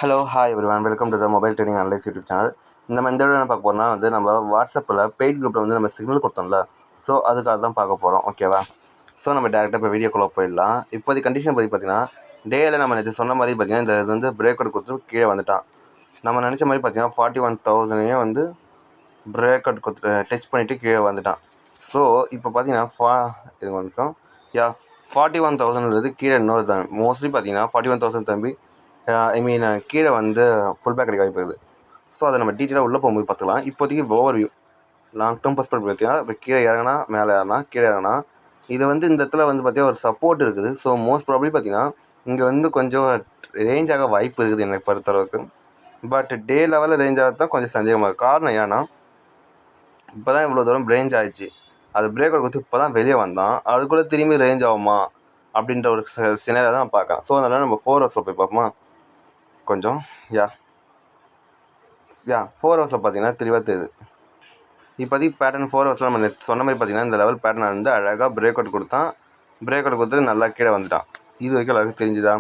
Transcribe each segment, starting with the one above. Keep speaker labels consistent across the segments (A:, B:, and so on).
A: Hello hi everyone welcome to the mobile trading analyse YouTube channel. நம்ம இந்த video என்ன பார்க்க போகிறோம்னா நம்ம வாட்ஸ்அப்பில் பெய்ட் குரூப்பில் நம்ம சிக்னல் கொடுத்தோம்ல. ஸோ அதுக்காக தான் பார்க்க போகிறோம். ஓகேவா? ஸோ நம்ம டேரெக்டாக இப்போ வீடியோக்குள்ளே போயிடலாம். இப்போதைக்கு கண்டிஷன் பற்றி பார்த்தீங்கன்னா டேயில் நம்ம நேற்று சொன்ன மாதிரி பார்த்தீங்கன்னா இந்த இது பிரேக் அவுட் கொடுத்து கீழே வந்துட்டான். நம்ம நினச்ச மாதிரி பார்த்தீங்கன்னா 41,000 பிரேக் அவுட் கொடுத்து டச் பண்ணிவிட்டு கீழே வந்துட்டான். ஸோ இப்போ பார்த்தீங்கன்னா இது வந்துட்டோம் 41,000 கீழே இன்னொரு தான் மோஸ்ட்லி பார்த்தீங்கன்னா 41,000 தம்பி கீழே புல் பேக் கிடைக்க வாய்ப்பு இருக்குது. ஸோ அதை நம்ம டீட்டெயிலாக உள்ளே போகும்போது பார்த்துக்கலாம். இப்போதைக்கு over view long term perspective பார்த்தீங்கன்னா இப்போ கீழே இறங்கினா மேலே ஏறினா கீழே இறங்கினா இது இந்த இடத்துல பார்த்தீங்கன்னா ஒரு சப்போர்ட் இருக்குது. ஸோ மோஸ்ட் ப்ராபப்ளி பார்த்தீங்கன்னா இங்கே கொஞ்சம் ரேஞ்சாக வாய்ப்பு இருக்குது எனக்கு பொறுத்தளவுக்கு. பட் டே லெவலில் ரேஞ்ச் ஆகிறது தான் கொஞ்சம் சந்தேகமாக. காரணம் ஏன்னா இப்போ தான் இவ்வளோ தூரம் ரேஞ்ச் ஆகிடுச்சு. அது பிரேக் அவுட் கொடுத்து இப்போ தான் வெளியே வந்தான். அதுக்குள்ளே திரும்பி ரேஞ்ச் ஆகுமா அப்படின்ற ஒரு சினரியை தான் நான் பார்க்குறேன். ஸோ அதனால் நம்ம 4 ஹவர்ஸில் போய் பார்ப்போமா கொஞ்சம். 4 ஹவர்ஸில் பார்த்தீங்கன்னா தெளிவாக தெரியுது. இப்போதைக்கு பேட்டர்ன் 4 ஹவர்ஸில் நம்ம சொன்ன மாதிரி பார்த்தீங்கன்னா இந்த லெவல் பேட்டர்ன் அழகாக பிரேக் அவுட் கொடுத்தான். பிரேக் அவுட் கொடுத்து நல்லா கீழே வந்துட்டான். இது வரைக்கும் எல்லாருக்கும் தெரிஞ்சுதா?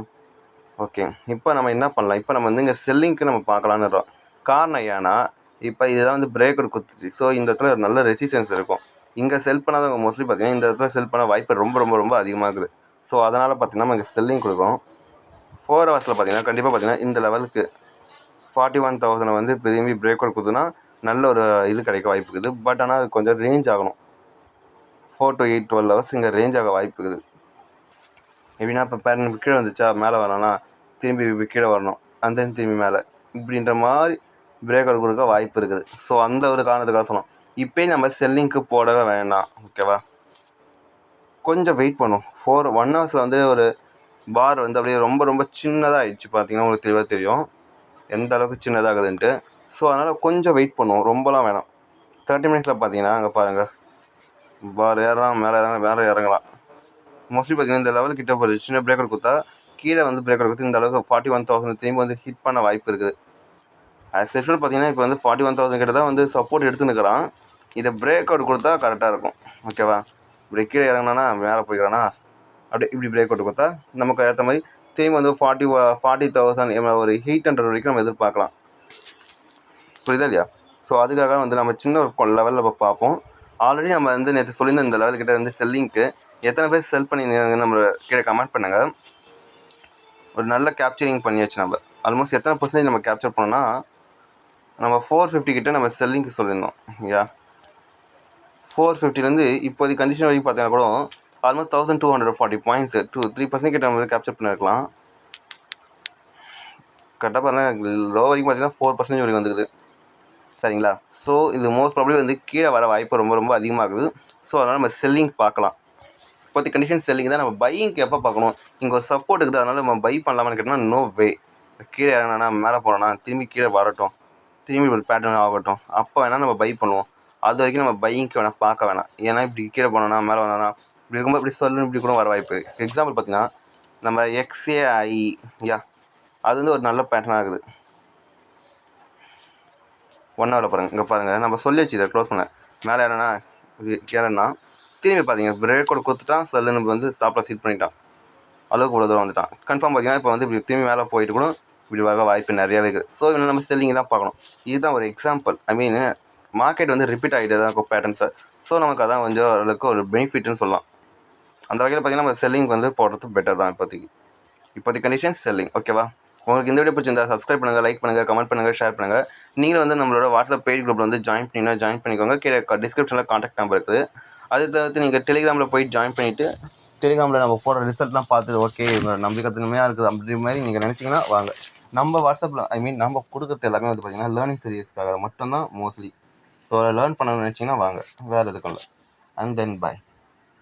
A: ஓகே, இப்போ நம்ம என்ன பண்ணலாம்? இப்போ நம்ம இங்கே செல்லிங்க்கு நம்ம பார்க்கலான்னு. காரணம் ஏன்னா இப்போ இதுதான் பிரேக் அவுட் கொடுத்துச்சு. ஸோ இந்த இடத்துல ஒரு நல்ல ரெசிஸ்டன்ஸ் இருக்கும். இங்கே செல் பண்ணாதவங்க மோஸ்ட்லி பார்த்தீங்கன்னா இந்த இடத்துல செல் பண்ண வாய்ப்பு ரொம்ப ரொம்ப ரொம்ப அதிகமாக இருக்குது. ஸோ அதனால் பார்த்தீங்கன்னா நம்ம இங்கே செல்லிங் கொடுக்குறோம். 4 ஹவர்ஸில் பார்த்தீங்கன்னா கண்டிப்பாக பார்த்தீங்கன்னா இந்த லெவலுக்கு 41,000 திரும்பி பிரேக் அவுட் கொடுத்துன்னா நல்ல ஒரு இது கிடைக்க வாய்ப்பு இருக்குது. பட் ஆனால் அது கொஞ்சம் ரேஞ்ச் ஆகணும். 4 to 8 12 ஹவர்ஸ் இங்கே ரேஞ்ச் ஆக வாய்ப்பு இருக்குது. எப்படின்னா இப்போ பேரன் கீழே வந்துச்சா மேலே வரணும்னா திரும்பி கீழே வரணும், அந்த திரும்பி மேலே இப்படின்ற மாதிரி பிரேக் அவுட் கொடுக்க வாய்ப்பு இருக்குது. ஸோ அந்த ஒரு காரணத்துக்காக சொன்னோம். இப்போயே நம்ம செல்லிங்க்கு போடவே வேணாம். ஓகேவா? கொஞ்சம் வெயிட் பண்ணும். 1 ஹவர்ஸில் ஒரு பார் அப்படியே ரொம்ப ரொம்ப சின்னதாக ஆயிடுச்சு. பார்த்தீங்கன்னா உங்களுக்கு தெளிவாக தெரியும் எந்த அளவுக்கு சின்னதாகுதுன்ட்டு. ஸோ அதனால் கொஞ்சம் வெயிட் பண்ணுவோம், ரொம்பலாம் வேணாம். 30 மினிட்ஸில் பார்த்தீங்கன்னா அங்கே பாருங்கள் பார் ஏறலாம், மேலே இறங்கலாம். மோஸ்ட்லி பார்த்தீங்கன்னா இந்த லெவல் கிட்ட போகுது. சின்ன பிரேக் அவுட் கொடுத்தா கீழே பிரேக் அவுட் கொடுத்து இந்த அளவுக்கு 41,000 திரும்பி ஹிட் பண்ண வாய்ப்பு இருக்குது. ஆஸ் யூஷுவல் பார்த்தீங்கன்னா இப்போ 41,000 கிட்ட தான் சப்போர்ட் எடுத்துன்னுக்கிறான். இதை பிரேக் அவுட் கொடுத்தா கரெக்டாக இருக்கும். ஓகேவா? இப்படி கீழே இறங்கினா மேலே போய்க்கிறானா அப்படியே இப்படி பிரேக் அவுட் கொடுத்தா நமக்கு ஏற்ற மாதிரி திரும்பி 40,000 ஒரு 800 வரைக்கும் நம்ம எதிர்பார்க்கலாம். புரியுதா இல்லையா? ஸோ அதுக்காக நம்ம சின்ன ஒரு லெவலில் பார்ப்போம். ஆல்ரெடி நம்ம நேற்று சொல்லியிருந்த இந்த லெவல்கிட்ட செல்லிங்க்கு எத்தனை பேர் செல் பண்ணி நம்ம கீழே கமெண்ட் பண்ணுங்கள். ஒரு நல்ல கேப்சரிங் பண்ணியாச்சு. நம்ம ஆல்மோஸ்ட் எத்தனை % நம்ம கேப்சர் பண்ணோன்னா நம்ம 450 கிட்ட நம்ம செல்லிங்க்கு சொல்லியிருந்தோம். 450 இப்போதைக்கு கண்டிஷன் வரைக்கும் பார்த்தீங்கன்னா கூட ஆல்மோஸ்ட் 1240 பாயிண்ட்ஸ் 3% கிட்ட நம்ம கேப்சர் பண்ணியிருக்கலாம். கரெக்டாக பாருங்கள் லோ வரைக்கும் பார்த்தீங்கன்னா 4% வரைக்கும் வந்துக்குது. சரிங்களா? ஸோ இது மோஸ்ட் ப்ராப்ளி கீழே வர வாய்ப்பு ரொம்ப ரொம்ப அதிகமாகுது. ஸோ அதனால் நம்ம செல்லிங் பார்க்கலாம். இப்போதைக்கு கண்டிஷன் செல்லிங் தான். நம்ம பையிங்க்கு எப்போ பார்க்கணும்? இங்கே ஒரு சப்போர்ட் இருக்குது, அதனால் நம்ம பை பண்ணலாமான்னு கேட்டோம்னா நோ வே. கீழே இறங்கினா மேலே போனோன்னா திரும்பி கீழே வரட்டும், திரும்பி ஒரு பேட்டர்ன் ஆகட்டும், அப்போ வேணால் நம்ம பை பண்ணுவோம். அது வரைக்கும் நம்ம பையிங்க்கு வேணால் பார்க்க வேணாம். ஏன்னா இப்படி கீழே போனோன்னா மேலே வந்தோன்னா இப்படி இருக்கும்போது இப்படி சொல்லணும் இப்படி கூட வர வாய்ப்பு. எக்ஸாம்பிள் பார்த்தீங்கன்னா நம்ம XAI அது ஒரு நல்ல பேட்டர்ன் ஆகுது. 1 ஹவரில் பாருங்கள். இங்கே பாருங்கள் நம்ம சொல்லி வச்சு இதை க்ளோஸ் பண்ண மேலே ஏறனா கேறனா திரும்பி பார்த்தீங்க பிரேக் அவுட் கொடுத்துட்டான். செல்லுன்னு ஸ்டாப்பில் ஹிட் பண்ணிட்டான். அளவுக்கு இவ்வளோ தூரம் வந்துட்டான். கன்ஃபார்ம் பார்த்தீங்கன்னா இப்போ இப்படி திரும்பி மேலே போயிட்டு கூட இப்படி வர வாய்ப்பு நிறையாவே இருக்குது. ஸோ இன்னும் நம்ம செல்லிங் தான் பார்க்கணும். இதுதான் ஒரு எக்ஸாம்பிள். மார்க்கெட் ரிப்பீட் ஆகிட்டே தான் இருக்கும் பேட்டர்ன்ஸை. ஸோ நமக்கு அதான் கொஞ்சம் ஓரளவுக்கு ஒரு பெனிஃபிட்னு சொல்லலாம். அந்த வகையில் பார்த்தீங்கன்னா நம்ம செல்லிங் போடுறது பெட்டர் தான். இப்போதைக்கு கண்டிஷன் செல்லிங். ஓகேவா? உங்களுக்கு இந்த வீடியோ பிடிச்சிருந்தா சப்ஸ்கிரைப் பண்ணுங்கள், லைக் பண்ணுங்கள், கமெண்ட் பண்ணுங்கள், ஷேர் பண்ணுங்கள். நீங்களும் நம்மளோட வாட்ஸ்அப் பெய்ட் குரூப்பில் ஜாயின் பண்ணிக்கோங்க. கீழே டிஸ்கிரிப்ஷனில் காண்டாக்ட் நம்பர் இருக்குது. அது தவிர்த்து நீங்கள் டெலிகிராமில் போய் ஜாயின் பண்ணிவிட்டு டெலிகிராமில் நம்ம போடுற ரிசல்ட்லாம் பார்த்து ஓகே நம்பிக்கை தன்மையாக இருக்குது அப்படி மாதிரி நீங்கள் நினச்சிங்கன்னா வாங்க. நம்ம வாட்ஸ்அப்பில் நம்ம கொடுக்குறது எல்லாமே பார்த்தீங்கன்னா லேர்னிங் சீரியஸ்க்காக மட்டும்தான் மோஸ்ட்லி. ஸோ லேர்ன் பண்ணணும்னு நினச்சிங்கன்னா வாங்க, வேறு எதுக்கும் இல்லை. And then bye.